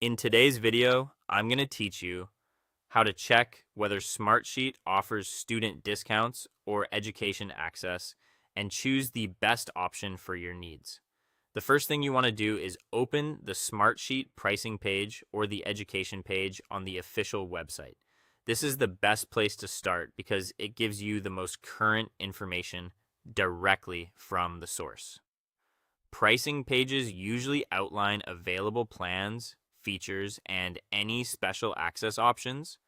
In today's video, I'm going to teach you how to check whether Smartsheet offers student discounts or education access and choose the best option for your needs. The first thing you want to do is open the Smartsheet pricing page or the education page on the official website. This is the best place to start because it gives you the most current information directly from the source. Pricing pages usually outline available plans, features, and any special access options,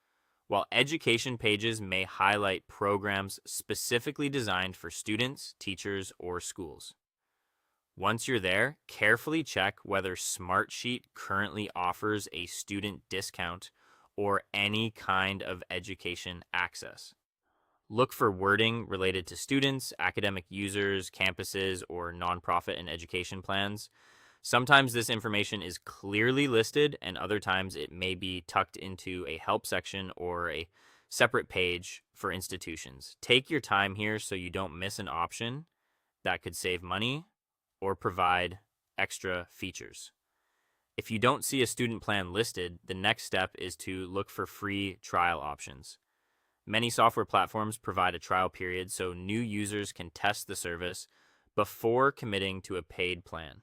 while education pages may highlight programs specifically designed for students, teachers, or schools. Once you're there, carefully check whether Smartsheet currently offers a student discount or any kind of education access. Look for wording related to students, academic users, campuses, or nonprofit and education plans. Sometimes this information is clearly listed, and other times it may be tucked into a help section or a separate page for institutions. Take your time here so you don't miss an option that could save money or provide extra features. If you don't see a student plan listed, the next step is to look for free trial options. Many software platforms provide a trial period so new users can test the service before committing to a paid plan.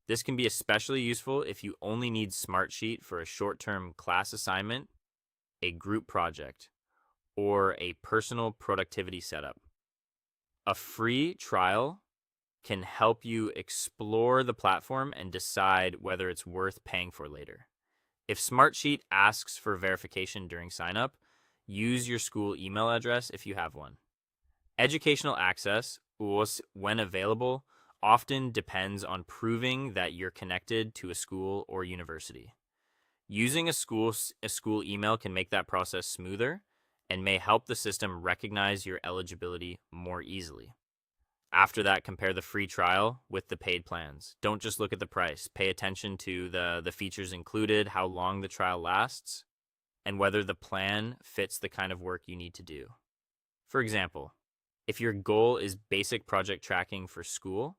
This can be especially useful if you only need Smartsheet for a short-term class assignment, a group project, or a personal productivity setup. A free trial can help you explore the platform and decide whether it's worth paying for later. If Smartsheet asks for verification during sign-up, use your school email address if you have one. Educational access, when available, often depends on proving that you're connected to a school or university. Using a school email can make that process smoother and may help the system recognize your eligibility more easily. After that, compare the free trial with the paid plans. Don't just look at the price. Pay attention to the features included, how long the trial lasts, and whether the plan fits the kind of work you need to do. For example, if your goal is basic project tracking for school,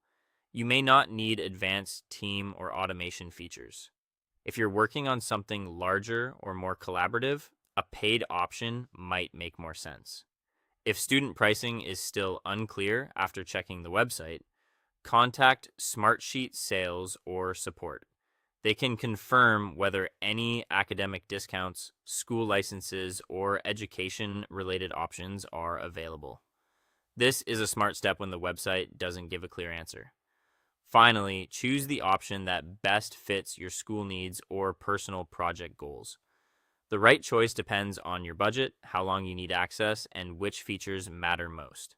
you may not need advanced team or automation features. If you're working on something larger or more collaborative, a paid option might make more sense. If student pricing is still unclear after checking the website, contact Smartsheet sales or support. They can confirm whether any academic discounts, school licenses, or education-related options are available. This is a smart step when the website doesn't give a clear answer. Finally, choose the option that best fits your school needs or personal project goals. The right choice depends on your budget, how long you need access, and which features matter most.